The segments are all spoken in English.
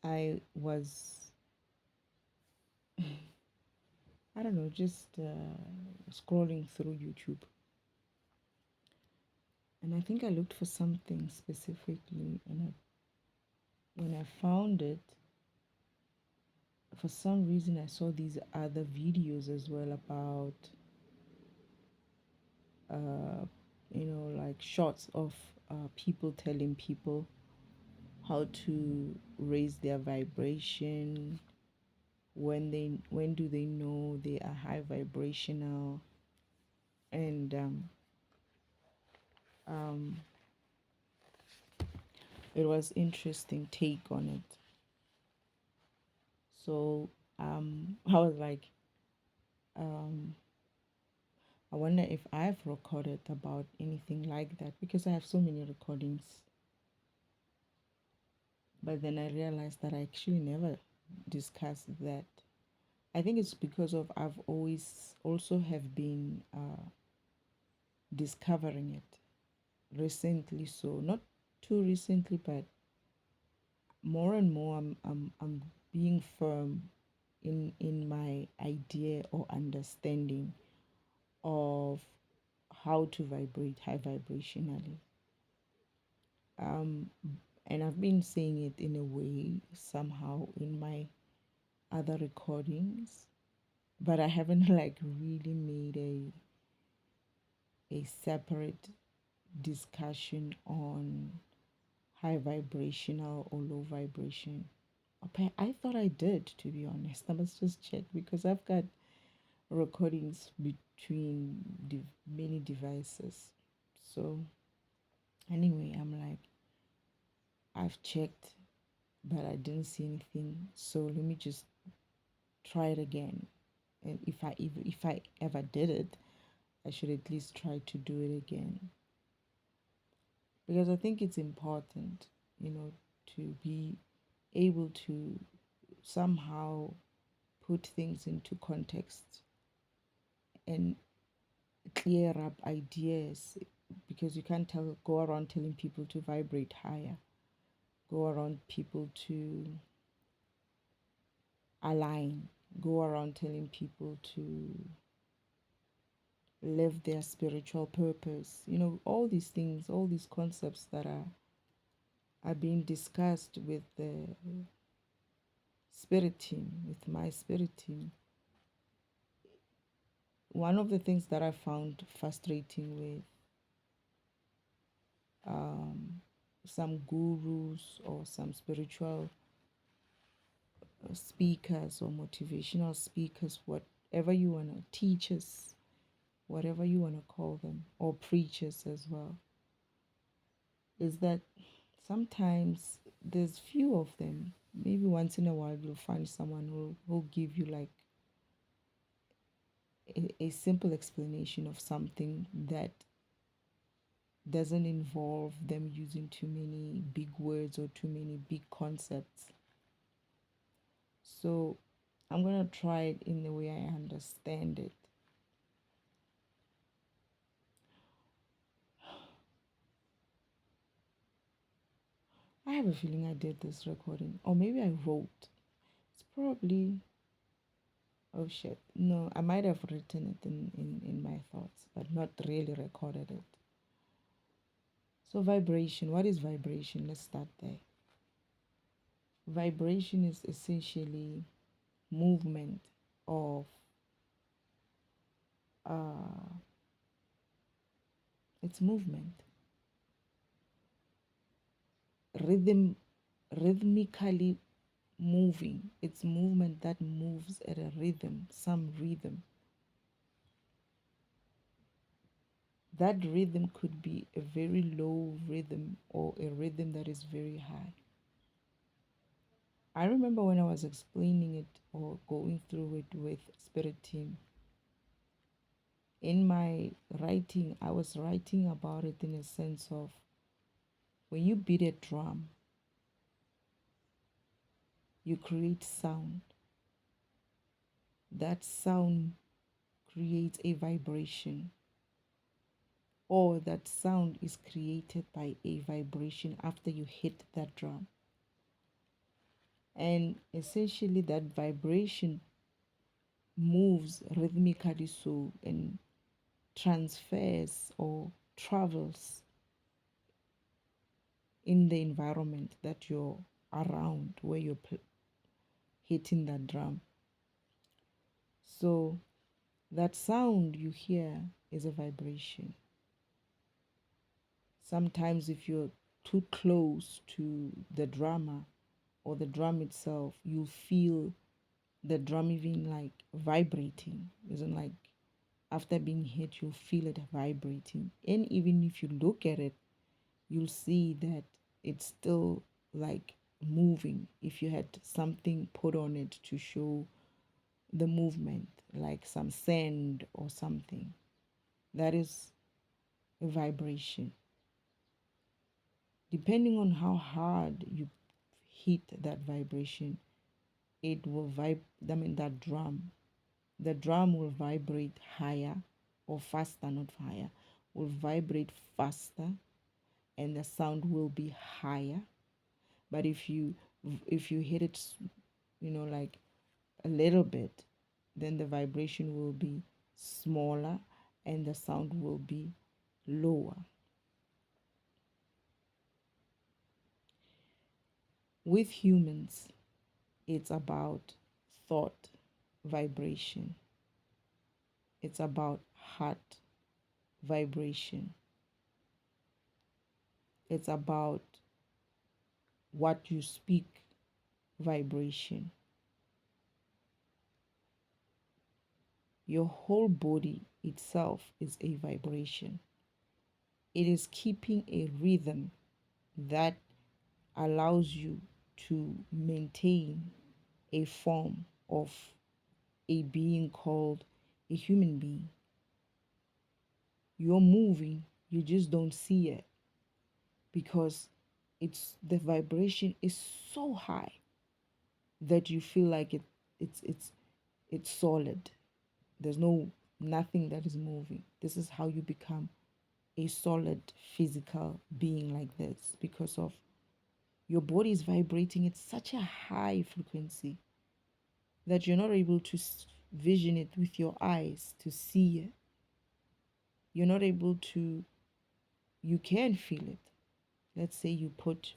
I was, I don't know, just scrolling through YouTube. And I think I looked for something specifically, and when I found it, for some reason I saw these other videos as well about, uh, like shots of people telling people how to raise their vibration, when do they know they are high vibrational, and um, it was interesting take on it. So I was like, um, I wonder if I've recorded about anything like that, because I have so many recordings. But then I realized that I actually never discussed that. I think it's because of I've always also have been discovering it recently. So not too recently, but more and more I'm being firm in my idea or understanding of how to vibrate high vibrationally. Um, and I've been saying it in a way somehow in my other recordings, but I haven't like really made a separate discussion on high vibrational or low vibration. I thought I did, to be honest. I must just check because I've got recordings between many devices. So, anyway, I'm like, I've checked, but I didn't see anything. So, let me just try it again. And if I ever did it, I should at least try to do it again, because I think it's important, to be able to somehow put things into context and clear up ideas, because you can't go around telling people to vibrate higher, go around people to align, go around telling people to live their spiritual purpose. All these things, all these concepts that are being discussed with the spirit team, with my spirit team. One of the things that I found frustrating with some gurus or some spiritual speakers or motivational speakers, whatever you want to, teachers, whatever you want to call them, or preachers as well, is that sometimes there's few of them. Maybe once in a while you'll find someone who'll give you like a simple explanation of something that doesn't involve them using too many big words or too many big concepts. So I'm going to try it in the way I understand it. I have a feeling I did this recording, or maybe I wrote. It's probably, oh shit. No, I might have written it in my thoughts, but not really recorded it. So, vibration. What is vibration? Let's start there. Vibration is essentially movement of, uh, it's movement, rhythm, rhythmically moving. It's movement that moves at a rhythm, some rhythm. That rhythm could be a very low rhythm or a rhythm that is very high. I remember when I was explaining it or going through it with Spirit Team, in my writing, I was writing about it in a sense of, when you beat a drum, you create sound. That sound creates a vibration, or that sound is created by a vibration after you hit that drum. And essentially, that vibration moves rhythmically so and transfers or travels in the environment that you're around where you're hitting that drum. So that sound you hear is a vibration. Sometimes, if you're too close to the drummer or the drum itself, you feel the drum even like vibrating. Isn't like after being hit, you'll feel it vibrating. And even if you look at it, you'll see that it's still like moving. If you had something put on it to show the movement, like some sand or something, that is a vibration. Depending on how hard you hit that vibration, it will that drum will vibrate higher or faster, not higher, will vibrate faster, and the sound will be higher. But if you hit it, like a little bit, then the vibration will be smaller and the sound will be lower. With humans, it's about thought vibration, it's about heart vibration, it's about what you speak vibration. Your whole body itself is a vibration. It is keeping a rhythm that allows you to maintain a form of a being called a human being. You're moving, you just don't see it because the vibration is so high that you feel like it's it's it's solid. There's nothing that is moving. This is how you become a solid physical being like this, because of your body is vibrating at such a high frequency that you're not able to vision it with your eyes to see it. You're not able to, you can feel it. Let's say you put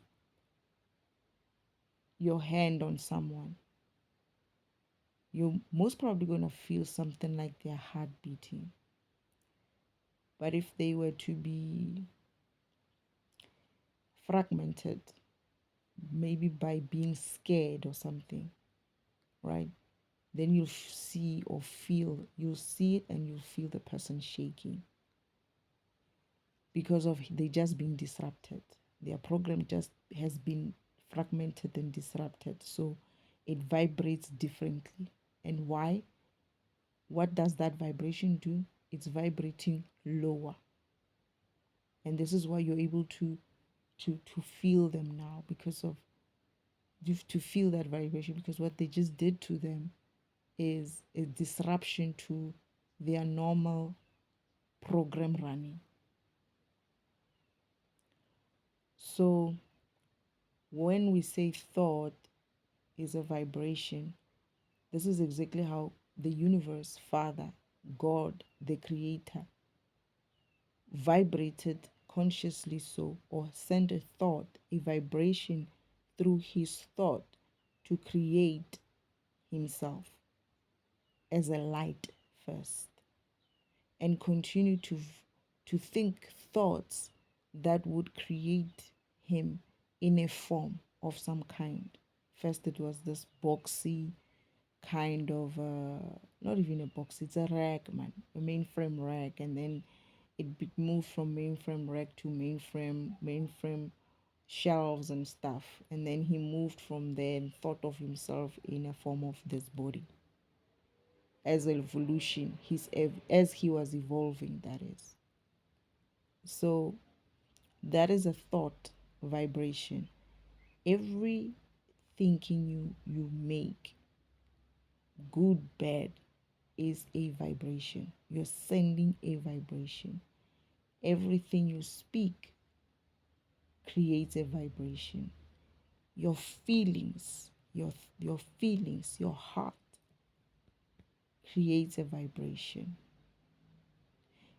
your hand on someone, you're most probably going to feel something like their heart beating. But if they were to be fragmented, maybe by being scared or something, right? Then you'll see or feel, you'll see it and you'll feel the person shaking because of they just been disrupted. Their program just has been fragmented and disrupted. So it vibrates differently. And why? What does that vibration do? It's vibrating lower. And this is why you're able to feel them now, because of to feel that vibration, because what they just did to them is a disruption to their normal program running. So when we say thought is a vibration, this is exactly how the universe, Father, God, the Creator, vibrated consciously so, or sent a thought, a vibration through his thought to create himself as a light first, and continue to think thoughts that would create him in a form of some kind. First, it was this boxy kind of not even a box, it's a rack, man, a mainframe rack, and then moved from mainframe rack to mainframe shelves and stuff, and then he moved from there and thought of himself in a form of this body as evolution, as he was evolving, that is. So that is a thought vibration. Every thinking you make, good, bad, is a vibration. You're sending a vibration. Everything you speak creates a vibration. Your feelings, your feelings, your heart creates a vibration.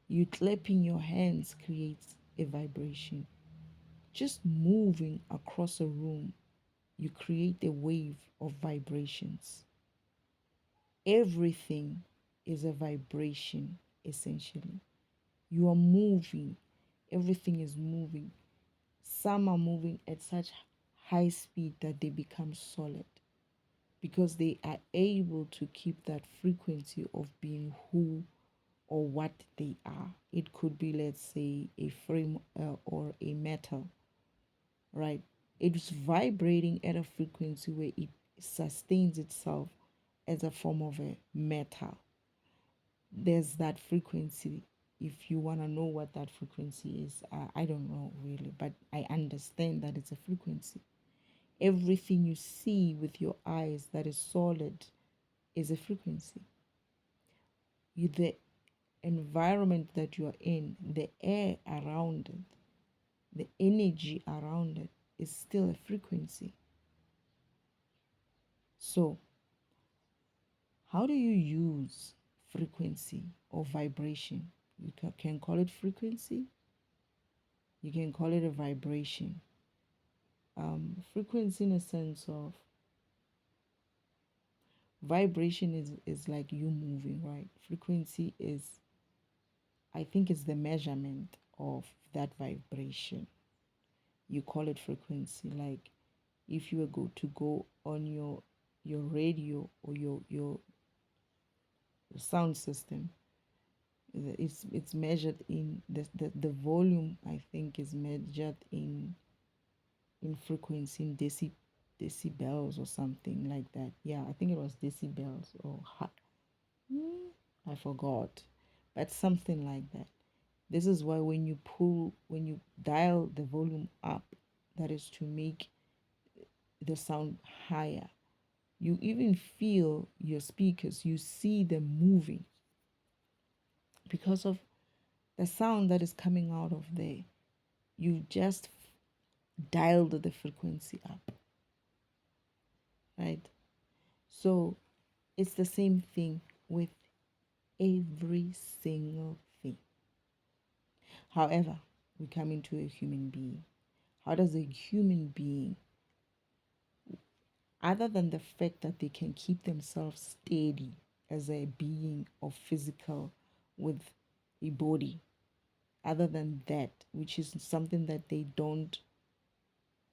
You clapping your hands creates a vibration. Just moving across a room, you create a wave of vibrations. Everything is a vibration, essentially. You are moving, everything is moving. Some are moving at such high speed that they become solid because they are able to keep that frequency of being who or what they are. It could be, let's say, a frame or a metal, right? It's vibrating at a frequency where it sustains itself as a form of a metal. There's that frequency. If you want to know what that frequency is, I don't know really, but I understand that it's a frequency. Everything you see with your eyes that is solid is a frequency. The environment that you are in, the air around it, the energy around it is still a frequency. So, how do you use frequency or vibration? You can call it frequency, you can call it a vibration. Frequency, in a sense of vibration, is like you moving, right? Frequency is, I think, is the measurement of that vibration. You call it frequency. Like if you were to go on your radio or your sound system, it's measured in the volume. I think is measured in frequency, in decibels or something like that. Yeah, I think it was decibels or I forgot, but something like that. This is why when you dial the volume up, that is to make the sound higher. You even feel your speakers, you see them moving because of the sound that is coming out of there. You just dialed the frequency up, right? So it's the same thing with every single thing. However, we come into a human being. How does a human being, other than the fact that they can keep themselves steady as a being of physical with a body, other than that, which is something that they don't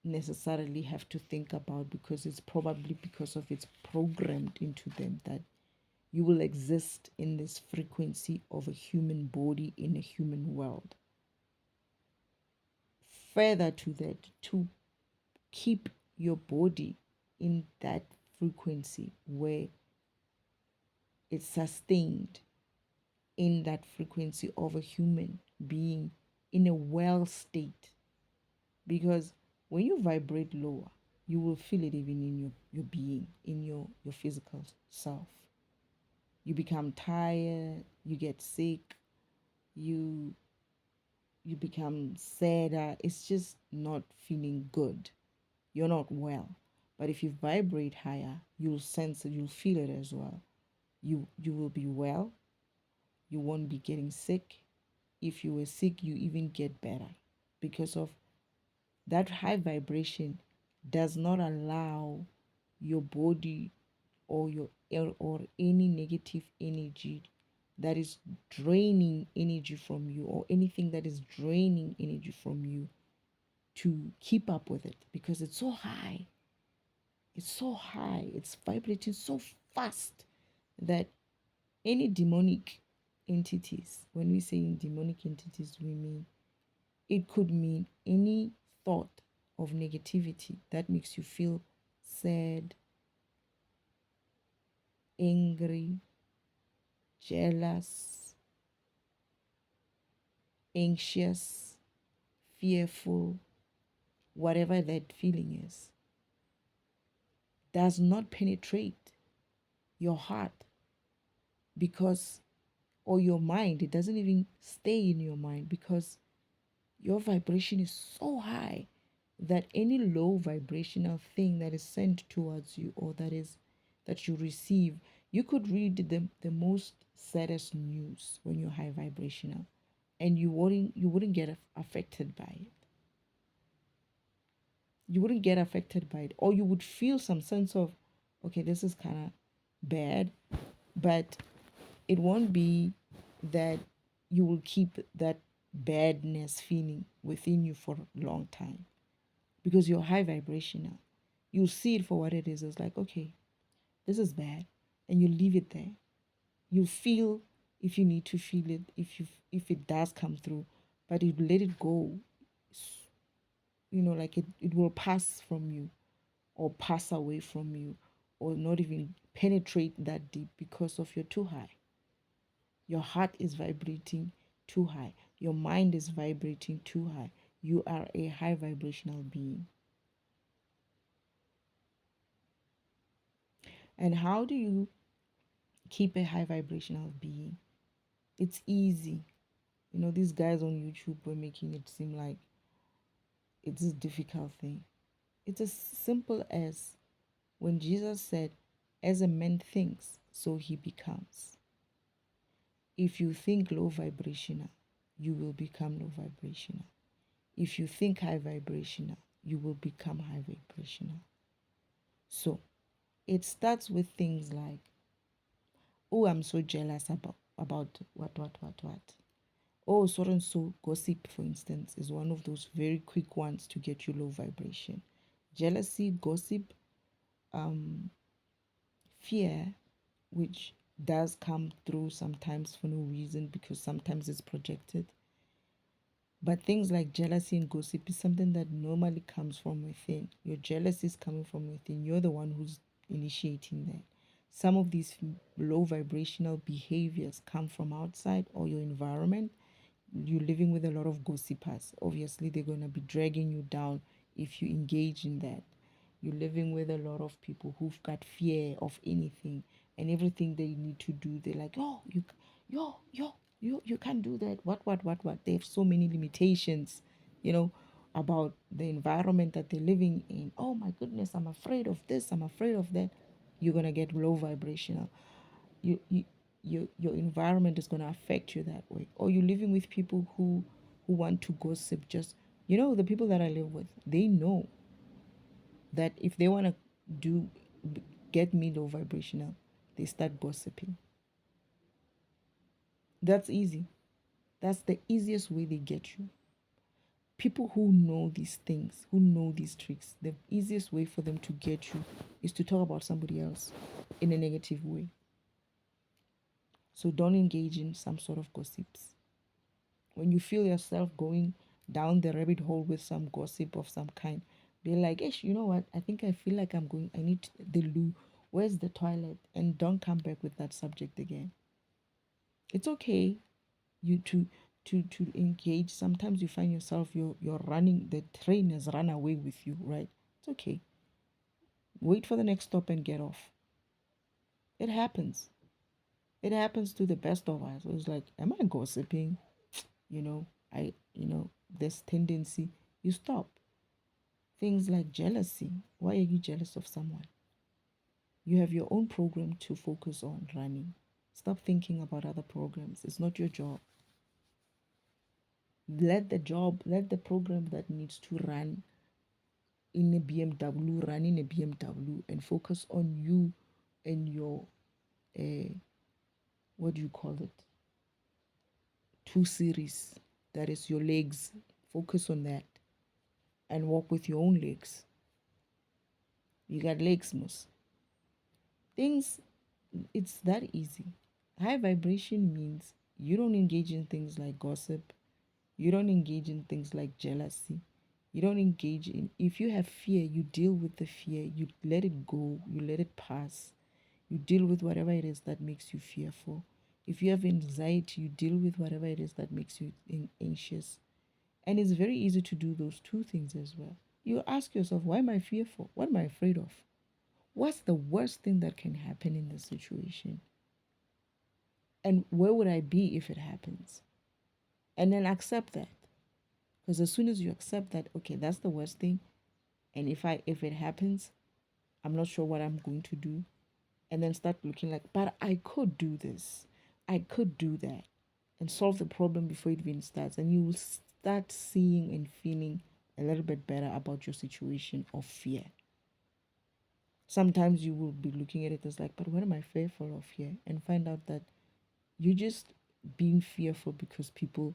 necessarily have to think about because it's probably because of it's programmed into them that you will exist in this frequency of a human body in a human world. Further to that, to keep your body in that frequency where it's sustained in that frequency of a human being in a well state. Because when you vibrate lower, you will feel it even in your being, in your physical self. You become tired, you get sick, you you become sadder. It's just not feeling good. You're not well. But if you vibrate higher, you'll sense it, you'll feel it as well. You will be well, you won't be getting sick. If you were sick, you even get better because of that high vibration does not allow your body or your or any negative energy that is draining energy from you or anything that is draining energy from you to keep up with it because it's so high. It's so high. It's vibrating so fast that any demonic entities, when we say in demonic entities, we mean it could mean any thought of negativity that makes you feel sad, angry, jealous, anxious, fearful, whatever that feeling is, does not penetrate your heart because, or your mind, it doesn't even stay in your mind because your vibration is so high that any low vibrational thing that is sent towards you, or that you receive, you could read the most saddest news when you're high vibrational, and you wouldn't get affected by it. You wouldn't get affected by it, or you would feel some sense of, okay, this is kind of bad, but it won't be that you will keep that badness feeling within you for a long time, because you're high vibrational. You see it for what it is. It's like, okay, this is bad, and you leave it there. You feel if you need to feel it, if it does come through, but you let it go. Like it will pass from you, or pass away from you, or not even penetrate that deep, because of you're too high. Your heart is vibrating too high. Your mind is vibrating too high. You are a high vibrational being. And how do you keep a high vibrational being? It's easy. These guys on YouTube were making it seem like it's a difficult thing. It's as simple as when Jesus said, as a man thinks, so he becomes. If you think low vibrational, you will become low vibrational. If you think high vibrational, you will become high vibrational. So it starts with things like, oh, I'm so jealous about what. Oh, so and so gossip, for instance, is one of those very quick ones to get you low vibration. Jealousy, gossip, um, fear, which does come through sometimes for no reason, because sometimes it's projected. But things like jealousy and gossip is something that normally comes from within. Your jealousy is coming from within. You're the one who's initiating that. Some of these low vibrational behaviors come from outside or your environment. You're living with a lot of gossipers. Obviously, they're going to be dragging you down if you engage in that. You're living with a lot of people who've got fear of anything, and everything they need to do, they're like, oh, you can't do that. What? They have so many limitations, you know, about the environment that they're living in. Oh my goodness, I'm afraid of this, I'm afraid of that. You're gonna get low vibrational. You your environment is gonna affect you that way. Or you're living with people who want to gossip. Just, the people that I live with, they know that if they want to do get me low vibrational, they start gossiping. That's easy. That's the easiest way they get you. People who know these things, who know these tricks, the easiest way for them to get you is to talk about somebody else in a negative way. So don't engage in some sort of gossips. When you feel yourself going down the rabbit hole with some gossip of some kind, be like, "Ish, you know what? I think I feel like I need the loo. Where's the toilet?" And don't come back with that subject again. It's okay you to engage. Sometimes you find yourself you're running, the train has run away with you, right? It's okay. Wait for the next stop and get off. It happens. It happens to the best of us. It's like, am I gossiping? You know, this tendency, you stop. Things like jealousy. Why are you jealous of someone? You have your own program to focus on running. Stop thinking about other programs. It's not your job. Let the program that needs to run in a BMW run in a BMW, and focus on you and your, uh, what do you call it? 2 series. That is your legs. Focus on that and walk with your own legs. You got legs, most things. It's that easy. High vibration means you don't engage in things like gossip. You don't engage in things like jealousy. You don't engage in, if you have fear, you deal with the fear. You let it go. You let it pass. You deal with whatever it is that makes you fearful. If you have anxiety, you deal with whatever it is that makes you anxious. And it's very easy to do those two things as well. You ask yourself, why am I fearful? What am I afraid of? What's the worst thing that can happen in this situation? And where would I be if it happens? And then accept that. Because as soon as you accept that, okay, that's the worst thing, And if it happens, I'm not sure what I'm going to do. And then start looking like, but I could do this. I could do that. And solve the problem before it even starts. And you will start seeing and feeling a little bit better about your situation of fear. Sometimes you will be looking at it as like, but what am I fearful of here? And find out that you're just being fearful because people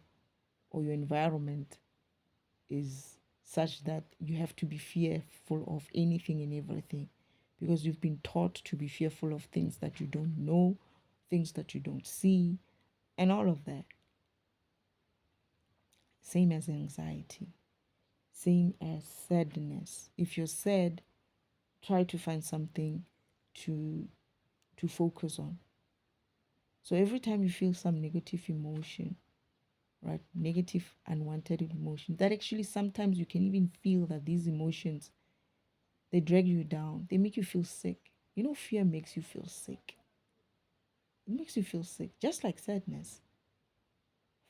or your environment is such that you have to be fearful of anything and everything because you've been taught to be fearful of things that you don't know, things that you don't see, and all of that. Same as anxiety, same as sadness. If you're sad, try to find something to focus on. So every time you feel some negative emotion, right, negative unwanted emotion, that actually sometimes you can even feel that these emotions, they drag you down, they make you feel sick. You know, fear makes you feel sick. It makes you feel sick, just like sadness.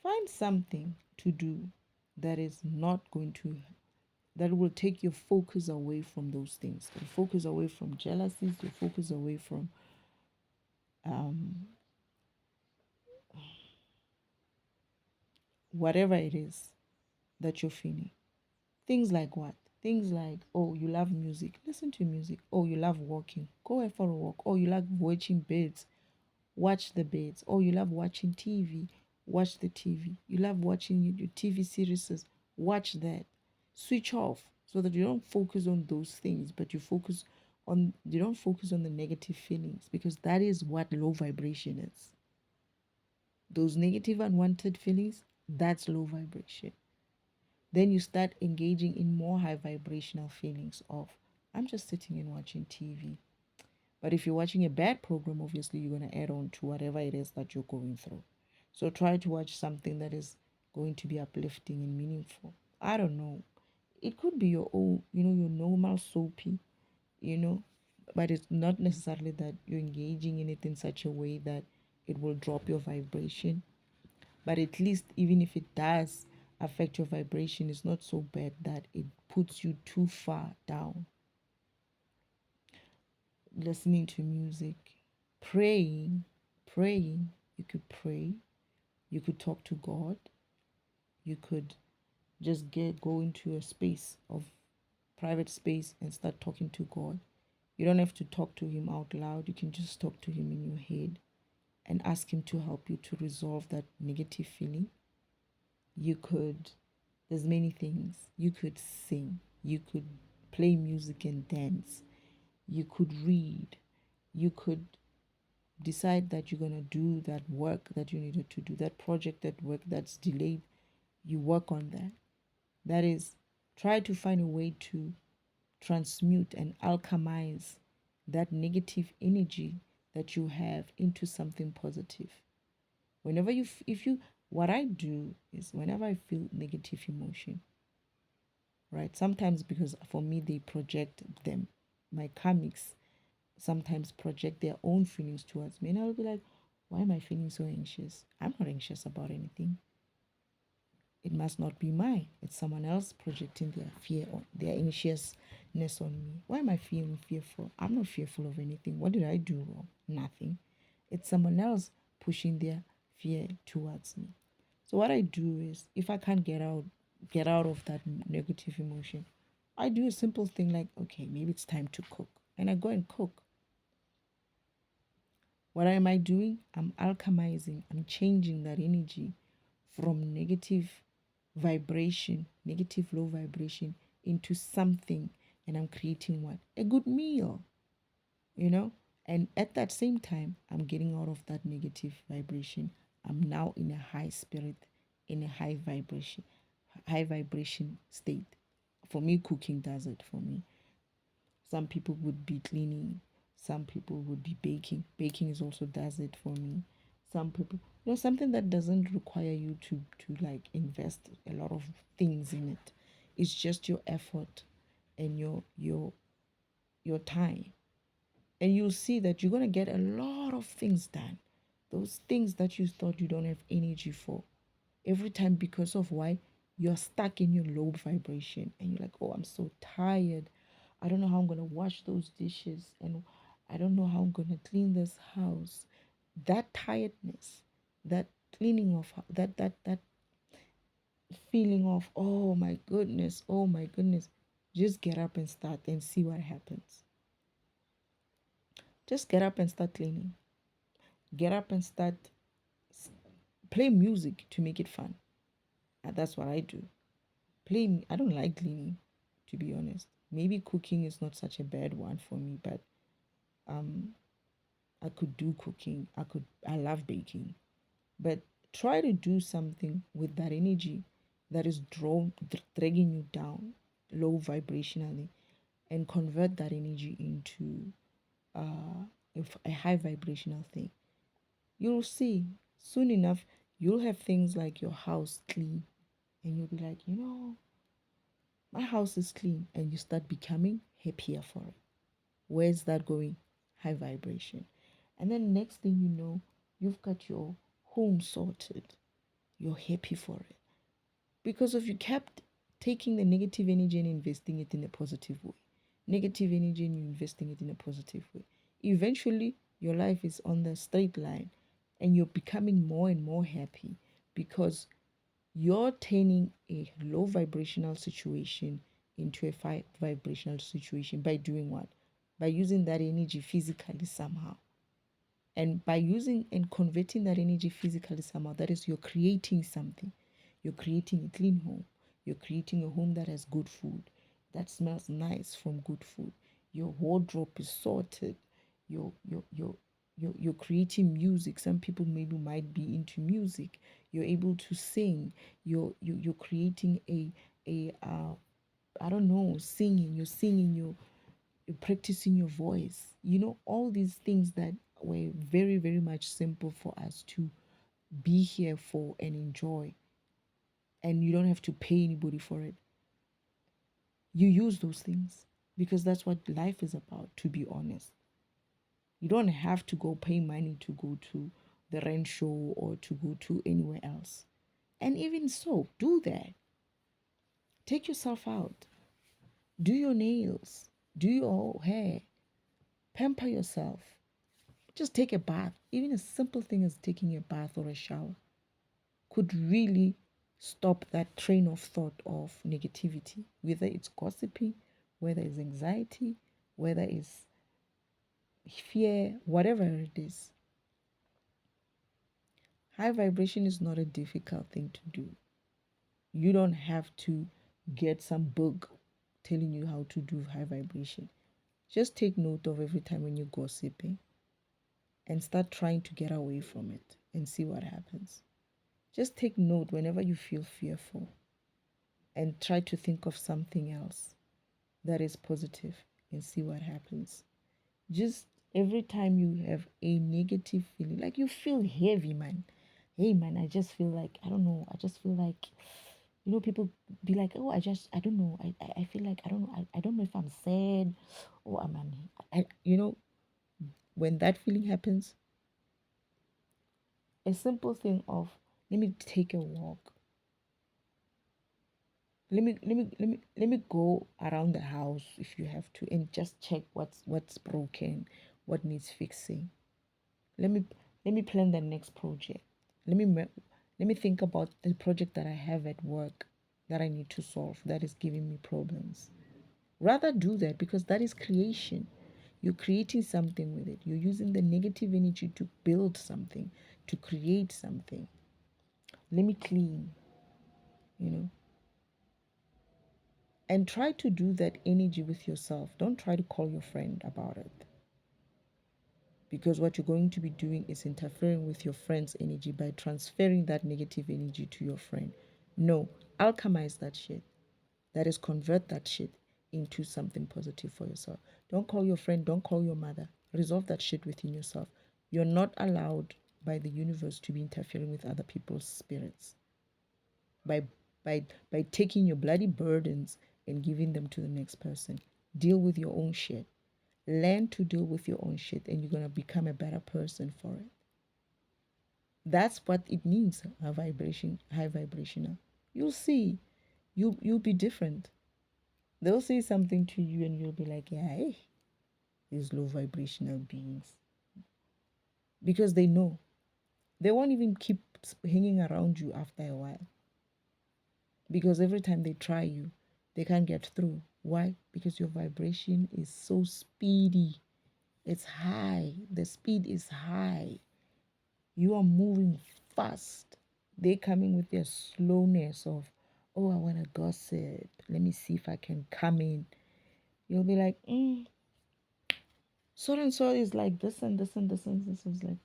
Find something to do that is not going to, that will take your focus away from those things. Your focus away from jealousies, your focus away from um, whatever it is that you're feeling. Things like what? Things like, oh, you love music, listen to music. Oh, you love walking, go out for a walk. Oh, you like watching birds, watch the birds. Oh, you love watching TV, watch the TV. You love watching your TV series, watch that. Switch off so that you don't focus on those things, but you don't focus on the negative feelings because that is what low vibration is. Those negative unwanted feelings, that's low vibration. Then you start engaging in more high vibrational feelings of, I'm just sitting and watching TV. But if you're watching a bad program, obviously you're going to add on to whatever it is that you're going through. So try to watch something that is going to be uplifting and meaningful. I don't know. It could be your own, your normal soapy, you know, but it's not necessarily that you're engaging in it in such a way that it will drop your vibration. But at least, even if it does affect your vibration, it's not so bad that it puts you too far down. Listening to music, praying, praying. You could pray, you could talk to God, you could just go into a space of private space and start talking to God. You don't have to talk to him out loud. You can just talk to him in your head and ask him to help you to resolve that negative feeling. You could, there's many things. You could sing, you could play music and dance, you could read, you could decide that you're going to do that work that you needed to do, that project, that work that's delayed, you work on that. That is, try to find a way to transmute and alchemize that negative energy that you have into something positive. Whenever if you, what I do is whenever I feel negative emotion, right? Sometimes because for me, they project them. My karmics sometimes project their own feelings towards me. And I'll be like, why am I feeling so anxious? I'm not anxious about anything. It must not be mine. It's someone else projecting their fear or their anxiousness on me. Why am I feeling fearful? I'm not fearful of anything. What did I do wrong? Nothing. It's someone else pushing their fear towards me. So what I do is if I can't get out of that negative emotion, I do a simple thing like, okay, maybe it's time to cook. And I go and cook. What am I doing? I'm alchemizing. I'm changing that energy from negative vibration, negative low vibration into something. And I'm creating what? A good meal, you know? And at that same time, I'm getting out of that negative vibration. I'm now in a high spirit, in a high vibration state. For me, cooking does it for me. Some people would be cleaning, some people would be baking. Baking is also does it for me. Some people, something that doesn't require you to like invest a lot of things in it. It's just your effort and your time. And you'll see that you're gonna get a lot of things done. Those things that you thought you don't have energy for. Every time because of why you're stuck in your low vibration and you're like, oh, I'm so tired. I don't know how I'm going to wash those dishes, and I don't know how I'm going to clean this house. That tiredness, that cleaning of that feeling of, oh my goodness, just get up and start and see what happens. Just get up and start cleaning. Get up and start play music to make it fun. And that's what I do. I don't like cleaning, to be honest. Maybe cooking is not such a bad one for me, but um I could do cooking. I love baking. But try to do something with that energy that is dragging you down low vibrationally, and convert that energy into a high vibrational thing. You'll see soon enough, you'll have things like your house clean, and you'll be like, my house is clean, and you start becoming happier for it. Where's that going? High vibration. And then next thing you know, you've got your home sorted. You're happy for it. Because if you kept taking the negative energy and investing it in a positive way, negative energy and you investing it in a positive way, eventually your life is on the straight line, and you're becoming more and more happy because you're turning a low vibrational situation into a high vibrational situation by doing what? By using that energy physically somehow. And by using and converting that energy physically somehow, that is, you're creating something. You're creating a clean home. You're creating a home that has good food, that smells nice from good food. Your wardrobe is sorted. You're, you're, you're, you're creating music. Some people maybe might be into music. You're able to sing. You're creating a I don't know, singing. You're singing. You're practicing your voice. All these things that were very, very much simple for us to be here for and enjoy. And you don't have to pay anybody for it. You use those things because that's what life is about, to be honest. You don't have to go pay money to go to the rent show or to go to anywhere else. And even so, do that. Take yourself out. Do your nails. Do your hair. Pamper yourself. Just take a bath. Even a simple thing as taking a bath or a shower could really stop that train of thought of negativity, whether it's gossiping, whether it's anxiety, whether it's fear, whatever it is. High vibration is not a difficult thing to do. You don't have to get some book telling you how to do high vibration. Just take note of every time when you're gossiping and start trying to get away from it and see what happens. Just take note whenever you feel fearful and try to think of something else that is positive and see what happens. Just every time you have a negative feeling, like you feel heavy, man. Hey, man, I just feel like, I don't know, I just feel like, people be like, oh, I don't know. I feel like, I don't know. I don't know if I'm sad or when that feeling happens, a simple thing of, let me take a walk. Let me go around the house if you have to and just check what's broken, what needs fixing. Let me let me plan the next project. Let me think about the project that I have at work that I need to solve that is giving me problems. Rather do that because that is creation. You're creating something with it. You're using the negative energy to build something, to create something. Let me clean, you know. And try to do that energy with yourself. Don't try to call your friend about it. Because what you're going to be doing is interfering with your friend's energy by transferring that negative energy to your friend. No, alchemize that shit. That is, convert that shit into something positive for yourself. Don't call your friend, don't call your mother. Resolve that shit within yourself. You're not allowed by the universe to be interfering with other people's spirits. By by taking your bloody burdens and giving them to the next person. Deal with your own shit. Learn to deal with your own shit and you're going to become a better person for it. That's what it means, high vibrational. You'll see. You'll be different. They'll say something to you and you'll be like, yeah, hey, these low vibrational beings. Because they know. They won't even keep hanging around you after a while. Because every time they try you, they can't get through. Why? Because your vibration is so speedy. It's high. The speed is high. You are moving fast. They coming with their slowness of, oh, I want to gossip. Let me see if I can come in. You'll be like, so and so is like this and this and this and this. Is like,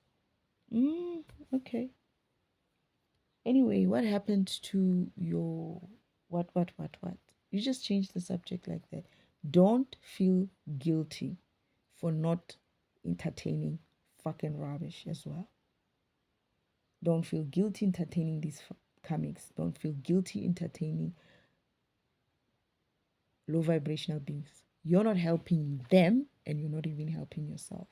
okay. Anyway, what happened to your what? You just change the subject like that. Don't feel guilty for not entertaining fucking rubbish as well. Don't feel guilty entertaining these comics. Don't feel guilty entertaining low vibrational beings. You're not helping them and you're not even helping yourself.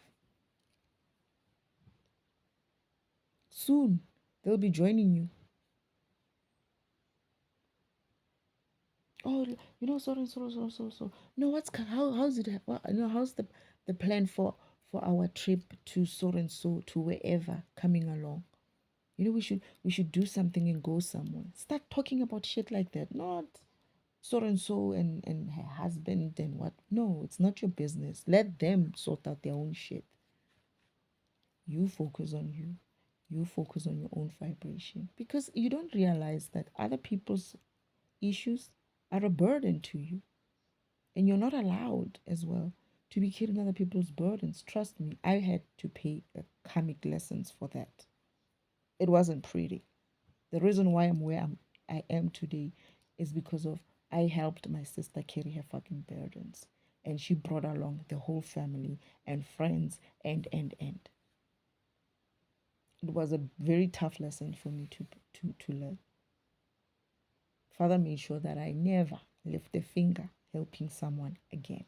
Soon, they'll be joining you. Oh, so. No, how's it? How's the plan for our trip to so and so to wherever coming along? We should do something and go somewhere. Start talking about shit like that. Not so and so and her husband and what. No, it's not your business. Let them sort out their own shit. You focus on you. You focus on your own vibration because you don't realize that other people's issues are a burden to you. And you're not allowed as well to be carrying other people's burdens. Trust me, I had to pay karmic lessons for that. It wasn't pretty. The reason why I am today is because of I helped my sister carry her fucking burdens. And she brought along the whole family and friends and. It was a very tough lesson for me to learn. Father made sure that I never lift a finger helping someone again.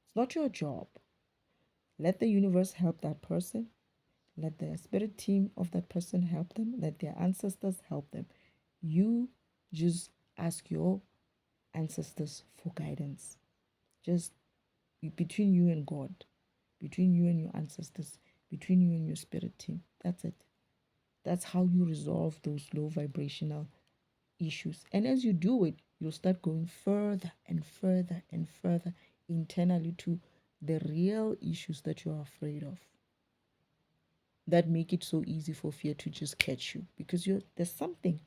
It's not your job. Let the universe help that person. Let the spirit team of that person help them. Let their ancestors help them. You just ask your ancestors for guidance. Just between you and God, between you and your ancestors, between you and your spirit team. That's it. That's how you resolve those low vibrational issues. And as you do it, you'll start going further and further and further internally to the real issues that you're afraid of that make it so easy for fear to just catch you because there's something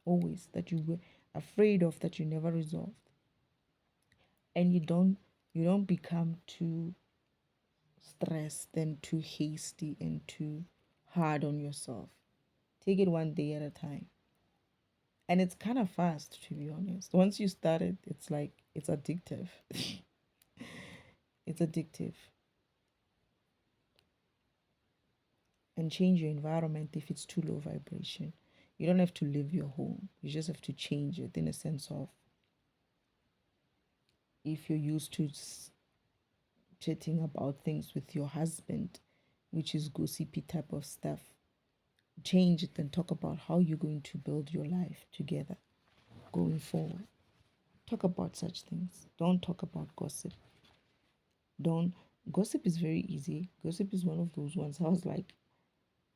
always that you were afraid of that you never resolved, and you don't become too stressed and too hasty and too hard on yourself. Take it one day at a time. And it's kind of fast, to be honest. Once you start it, it's like it's addictive. It's addictive. And change your environment if it's too low vibration. You don't have to leave your home. You just have to change it in a sense of if you're used to chatting about things with your husband, which is gossipy type of stuff, change it and talk about how you're going to build your life together going forward. Talk about such things. Don't talk about gossip. Don't Gossip is very easy. Gossip is one of those ones. I was like,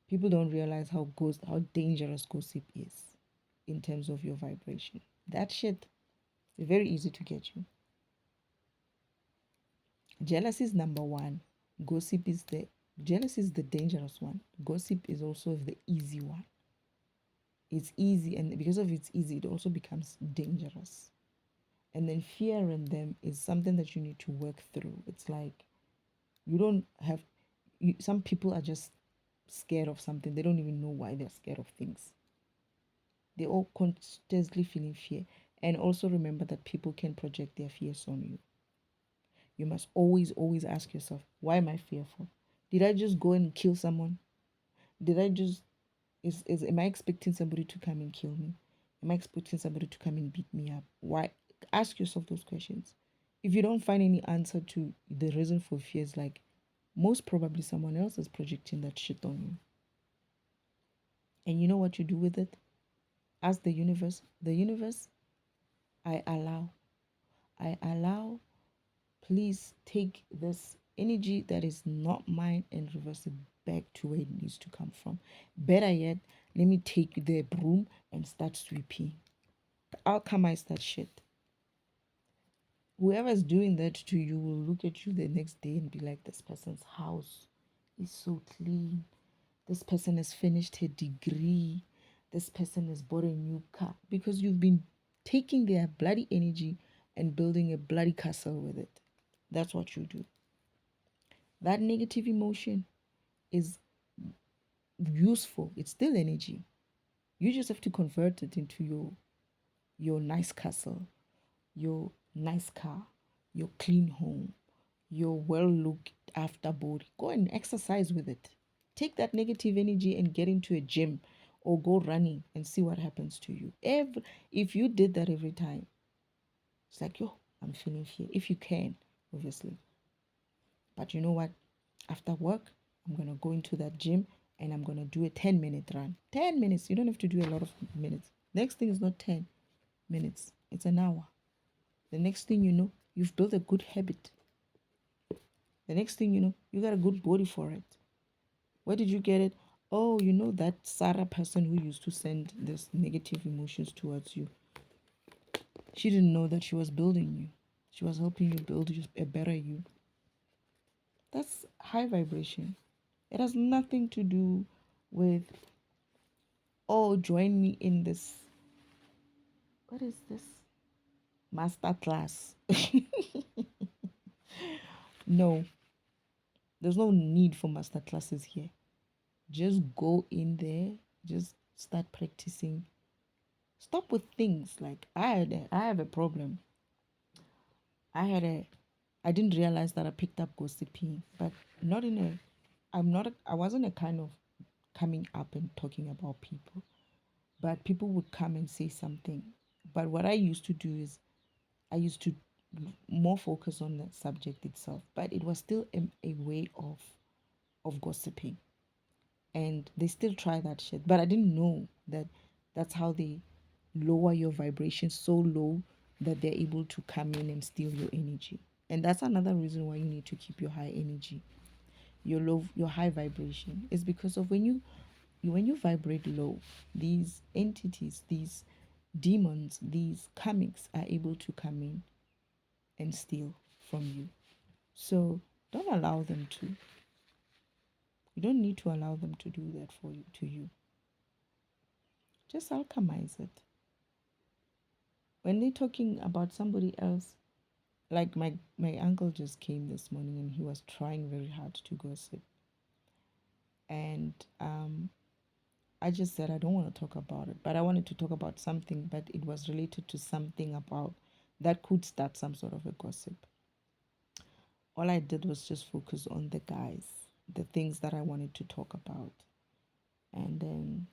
people don't realize how dangerous gossip is in terms of your vibration. That shit is very easy to get you. Jealousy is number one. Gossip is the Jealousy is the dangerous one. Gossip is also the easy one. It's easy, and because of it's easy, it also becomes dangerous. And then fear in them is something that you need to work through. It's like you don't have some people are just scared of something. They don't even know why they're scared of things. They all constantly feeling fear. And also remember that people can project their fears on you. You must always ask yourself, why am I fearful? Did I just go and kill someone? Did I just is am I expecting somebody to come and kill me? Am I expecting somebody to come and beat me up? Why? Ask yourself those questions. If you don't find any answer to the reason for fear, it's like most probably someone else is projecting that shit on you. And you know what you do with it? Ask the universe, I I allow, please take this energy that is not mine and reverse it back to where it needs to come from. Better yet, let me take the broom and start sweeping. I'll alchemize that shit. Whoever's doing that to you will look at you the next day and be like, this person's house is so clean. This person has finished her degree. This person has bought a new car. Because you've been taking their bloody energy and building a bloody castle with it. That's what you do. That negative emotion is useful. It's still energy. You just have to convert it into your nice castle, your nice car, your clean home, your well looked after body. Go and exercise with it. Take that negative energy and get into a gym or go running and see what happens to you. If you did that every time, it's like, yo, I'm feeling fear. If you can, obviously. But you know what? After work, I'm going to go into that gym and I'm going to do a 10-minute run. 10 minutes. You don't have to do a lot of minutes. Next thing is not 10 minutes, it's an hour. The next thing you know, you've built a good habit. The next thing you know, you got a good body for it. Where did you get it? Oh, you know that Sarah person who used to send this negative emotions towards you. She didn't know that she was building you. She was helping you build a better you. That's high vibration. It has nothing to do with, oh, join me in this. What is this? Master class. No, there's no need for master classes here. Just go in there, just start practicing. Stop with things like I have a problem. I had a I didn't realize that I picked up gossiping, but not in a I wasn't a kind of coming up and talking about people, but people would come and say something. But what I used to do is I used to more focus on the subject itself, but it was still a way of gossiping. And they still try that shit, but I didn't know that that's how they lower your vibration so low that they're able to come in and steal your energy. And that's another reason why you need to keep your high energy, your high vibration is because of when you vibrate low, these entities, these demons, these karmics are able to come in and steal from you. So don't allow them to. You don't need to allow them to do that for you to you. Just alchemize it. When they're talking about somebody else, like my uncle just came this morning and he was trying very hard to gossip. And I just said I don't want to talk about it, but I wanted to talk about something, but it was related to something about that could start some sort of a gossip. All I did was just focus on the guys, the things that I wanted to talk about. And then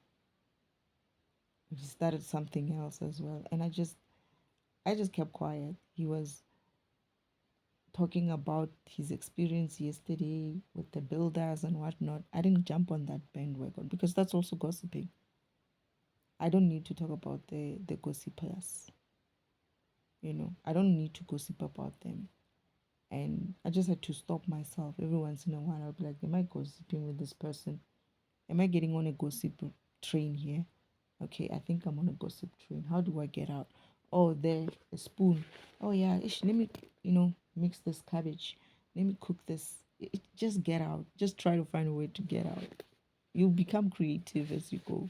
we started something else as well. And I just kept quiet. He was talking about his experience yesterday with the builders and whatnot. I didn't jump on that bandwagon because that's also gossiping. I don't need to talk about the gossipers. I don't need to gossip about them. And I just had to stop myself every once in a while. I'll be like, am I gossiping with this person? Am I getting on a gossip train here? Okay, I think I'm on a gossip train. How do I get out? Oh, there, a spoon. Oh yeah, let me, mix this cabbage. Let me cook this. Just get out. Just try to find a way to get out. You'll become creative as you go.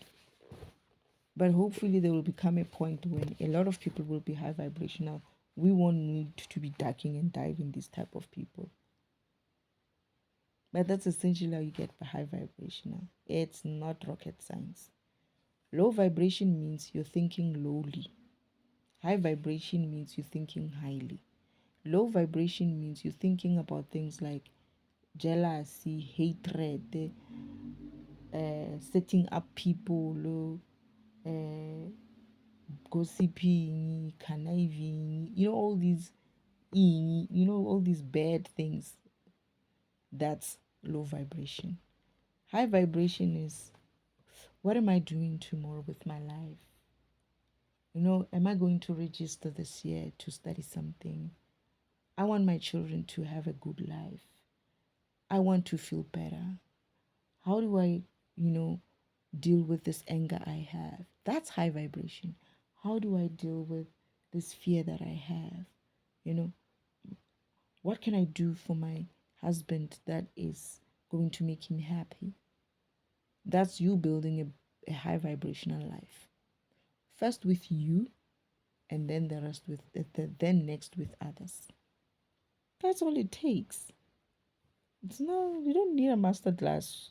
But hopefully there will become a point when a lot of people will be high vibrational. We won't need to be ducking and diving these type of people. But that's essentially how you get high vibrational. It's not rocket science. Low vibration means you're thinking lowly. High vibration means you're thinking highly. Low vibration means you're thinking about things like jealousy, hatred, setting up people, uh, gossiping, conniving, all these bad things. That's low vibration. High vibration is, what am I doing tomorrow with my life? Am I going to register this year to study something? I want my children to have a good life. I want to feel better. How do I, you know, deal with this anger I have? That's high vibration. How do I deal with this fear that I have? You know, what can I do for my husband that is going to make him happy? That's you building a high vibrational life. First with you, and then the rest with then next with others. That's all it takes. It's no, you don't need a master class.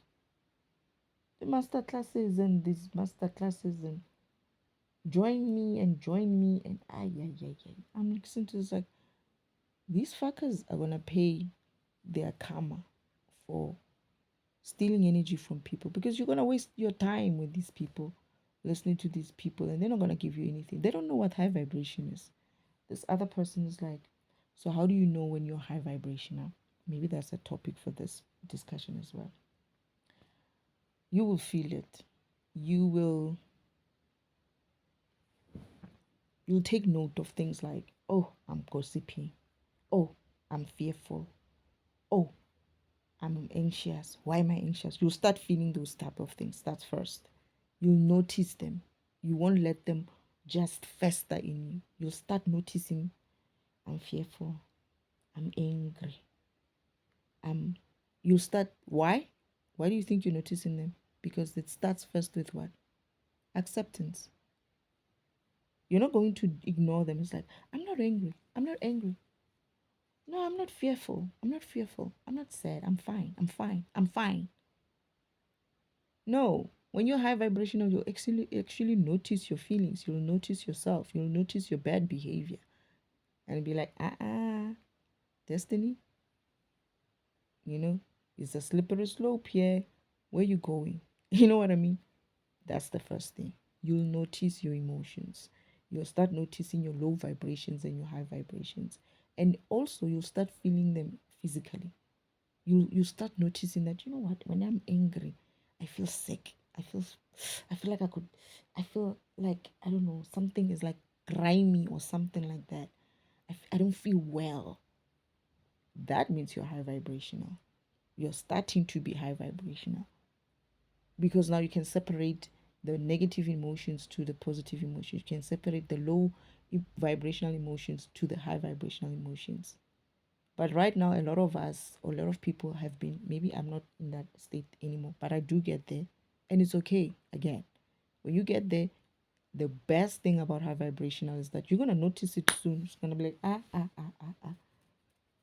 The master classes and these master classes and join me and I'm listening to this like these fuckers are gonna pay their karma for stealing energy from people because you're gonna waste your time with these people, listening to these people, and they're not gonna give you anything. They don't know what high vibration is. This other person is like, so how do you know when you're high vibrational? Maybe that's a topic for this discussion as well. You will feel it. You will you'll take note of things like, oh, I'm gossiping. Oh, I'm fearful. Oh, I'm anxious. Why am I anxious? You'll start feeling those type of things. That's first. You'll notice them. You won't let them just fester in you. You'll start noticing I'm fearful. I'm angry. I'm you'll start why? Why do you think you're noticing them? Because it starts first with what? Acceptance. You're not going to ignore them. It's like, I'm not angry. I'm not angry. No, I'm not fearful. I'm not fearful. I'm not sad. I'm fine. I'm fine. I'm fine. No. When you're high vibrational, you'll actually notice your feelings. You'll notice yourself. You'll notice your bad behavior. And be like, Destiny, you know, it's a slippery slope here. Where you going? You know what I mean? That's the first thing. You'll notice your emotions. You'll start noticing your low vibrations and your high vibrations. And also you'll start feeling them physically. You start noticing that, you know what, when I'm angry, I feel sick. I feel like I feel like, I don't know, something is like grimy or something like that. I don't feel well. That means you're high vibrational. You're starting to be high vibrational because now you can separate the negative emotions to the positive emotions. You can separate the low vibrational emotions to the high vibrational emotions. But right now, a lot of us, or a lot of people have been, maybe I'm not in that state anymore, but I do get there. And it's okay. Again, when you get there, the best thing about high vibrational is that you're going to notice it soon. It's going to be like,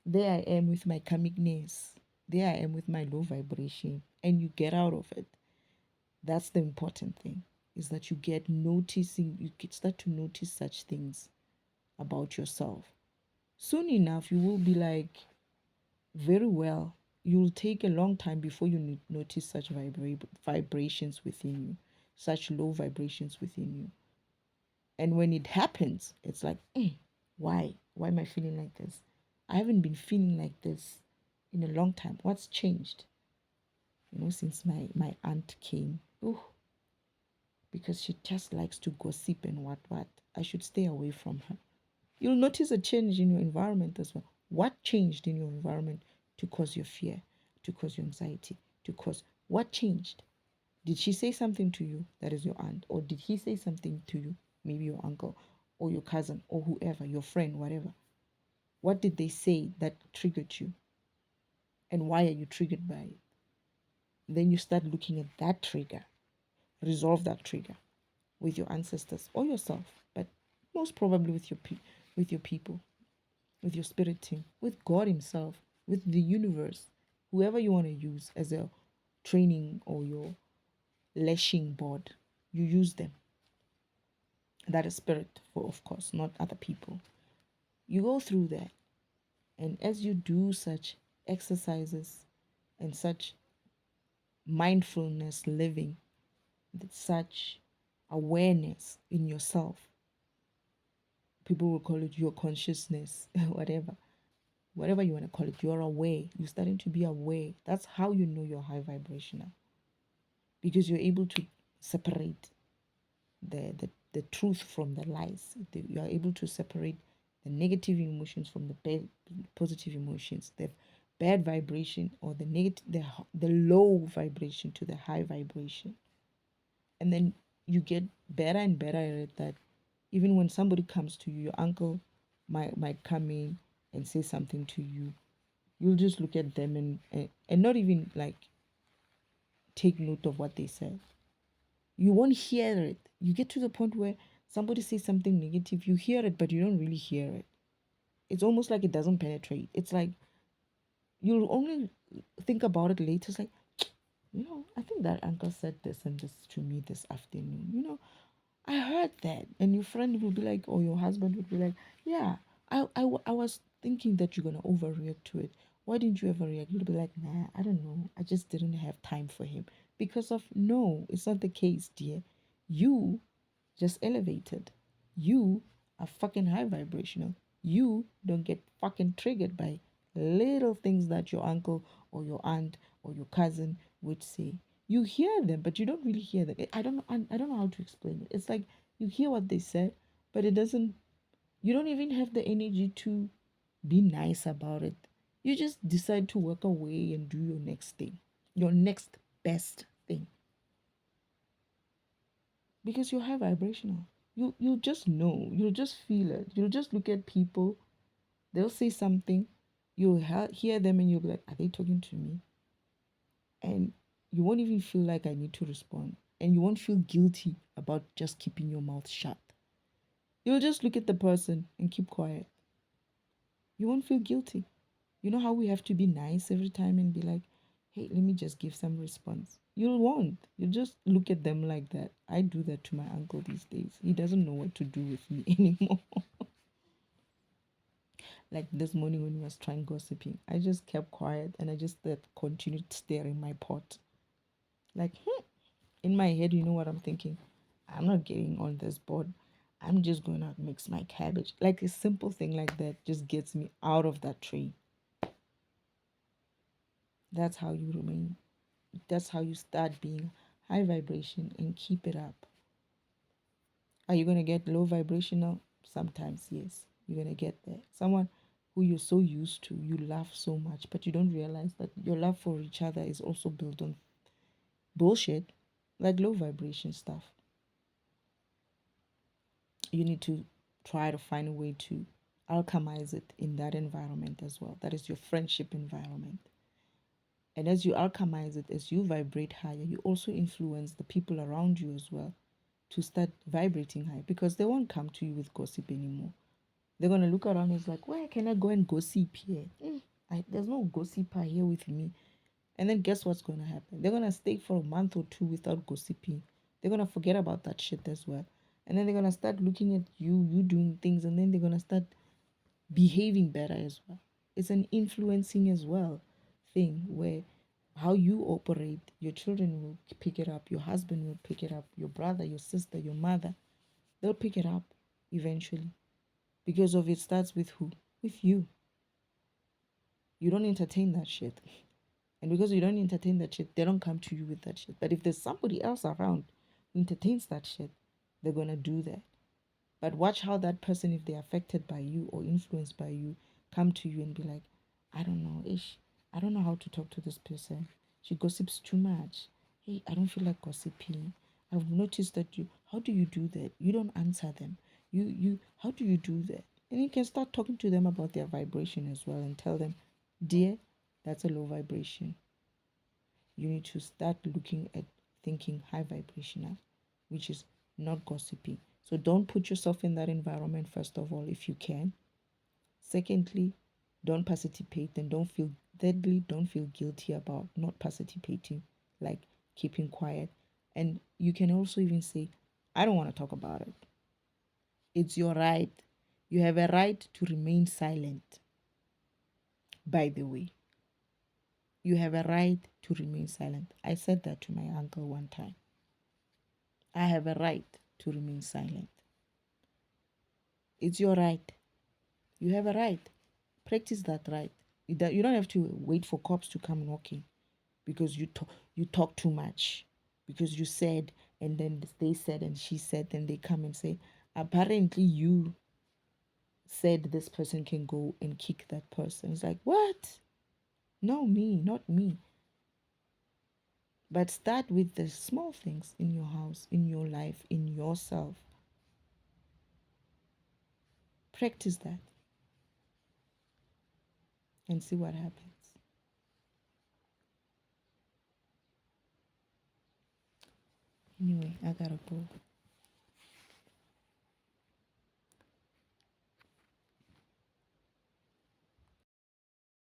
there I am with my karmicness. There I am with my low vibration. And you get out of it. That's the important thing, is that you get noticing, you get start to notice such things about yourself. Soon enough, you will be like, very well, you'll take a long time before you notice such vibrations within you, such low vibrations within you. And when it happens, it's like, why? Why am I feeling like this? I haven't been feeling like this in a long time. What's changed? Since my aunt came. Oh, because she just likes to gossip and what. I should stay away from her. You'll notice a change in your environment as well. What changed in your environment to cause your fear, to cause your anxiety, to cause what changed? Did she say something to you that is your aunt? Or did he say something to you, maybe your uncle or your cousin or whoever, your friend, whatever? What did they say that triggered you? And why are you triggered by it? Then you start looking at that trigger, resolve that trigger with your ancestors or yourself, but most probably with with your people, with your spirit team, with God Himself, with the universe, whoever you want to use as a training or your lashing board, you use them. That is spirit, for of course, not other people. You go through that, and as you do such exercises and such mindfulness living, such awareness in yourself, people will call it your consciousness, whatever you want to call it, you're aware. You're starting to be aware. That's how you know you're high vibrational, because you're able to separate the the truth from the lies. You are able to separate the negative emotions from the positive emotions, the bad vibration or the negative, the low vibration to the high vibration. And then you get better and better at it, that even when somebody comes to you, your uncle might come in and say something to you, you'll just look at them and not even like take note of what they said. You won't hear it. You get to the point where somebody says something negative, you hear it, but you don't really hear it. It's almost like it doesn't penetrate. It's like you'll only think about it later. It's like, I think that uncle said this and this to me this afternoon. I heard that. And your friend will be like, or your husband would be like, yeah, I was thinking that you're going to overreact to it. Why didn't you ever react? You'll be like, nah, I don't know. I just didn't have time for him. Because of, no, it's not the case, dear. You just elevated. You are fucking high vibrational. You don't get fucking triggered by little things that your uncle or your aunt or your cousin would say. You hear them, but you don't really hear them. I don't know. I don't know how to explain it. It's like you hear what they said, but it doesn't. You don't even have the energy to be nice about it. You just decide to walk away and do your next thing, your next best thing, because you're high vibrational. You'll just know. You'll just feel it. You'll just look at people. They'll say something. You'll hear them, and you'll be like, "Are they talking to me?" And you won't even feel like I need to respond, and you won't feel guilty about just keeping your mouth shut. You'll just look at the person and keep quiet. You won't feel guilty. You know how we have to be nice every time and be like, hey, let me just give some response. You won't. You just look at them like that. I do that to my uncle these days. He doesn't know what to do with me anymore. Like this morning when he was trying gossiping, I just kept quiet and I just continued staring my pot. Like, in my head, you know what I'm thinking? I'm not getting on this board. I'm just going to mix my cabbage. Like a simple thing like that just gets me out of that tree. That's how you remain. That's how you start being high vibration and keep it up. Are you going to get low vibrational? Sometimes, yes. You're going to get there. Someone who you're so used to, you laugh so much, but you don't realize that your love for each other is also built on bullshit, like low vibration stuff. You need to try to find a way to alchemize it in that environment as well. That is your friendship environment. And as you alchemize it, as you vibrate higher, you also influence the people around you as well to start vibrating high, because they won't come to you with gossip anymore. They're going to look around and it's like, where can I go and gossip here? There's no gossiper here with me. And then guess what's going to happen? They're going to stay for a month or two without gossiping. They're going to forget about that shit as well. And then they're going to start looking at you doing things, and then they're going to start behaving better as well. It's an influencing as well thing, where how you operate, your children will pick it up, your husband will pick it up, your brother, your sister, your mother, they'll pick it up eventually. Because of it starts with who? With you. You don't entertain that shit. And because you don't entertain that shit, they don't come to you with that shit. But if there's somebody else around who entertains that shit, they're gonna do that. But watch how that person, if they're affected by you or influenced by you, come to you and be like, I don't know, ish, I don't know how to talk to this person. She gossips too much. Hey, I don't feel like gossiping. I've noticed that how do you do that? You don't answer them. How do you do that? And you can start talking to them about their vibration as well and tell them, dear, that's a low vibration. You need to start looking at thinking high vibrational, which is not gossiping. So don't put yourself in that environment, first of all, if you can. Secondly, don't participate, and thirdly, don't feel guilty about not participating, like keeping quiet. And you can also even say, I don't want to talk about it. It's your right. You have a right to remain silent, by the way. You have a right to remain silent. I said that to my uncle one time. I have a right to remain silent. It's your right. You have a right. Practice that right. You don't have to wait for cops to come knocking because you talk too much. because you said, and then they said, and she said, then they come and say, apparently you said this person can go and kick that person. It's like, what? No, me, not me. But start with the small things in your house, in your life, in yourself. Practice that and see what happens. Anyway, I gotta go.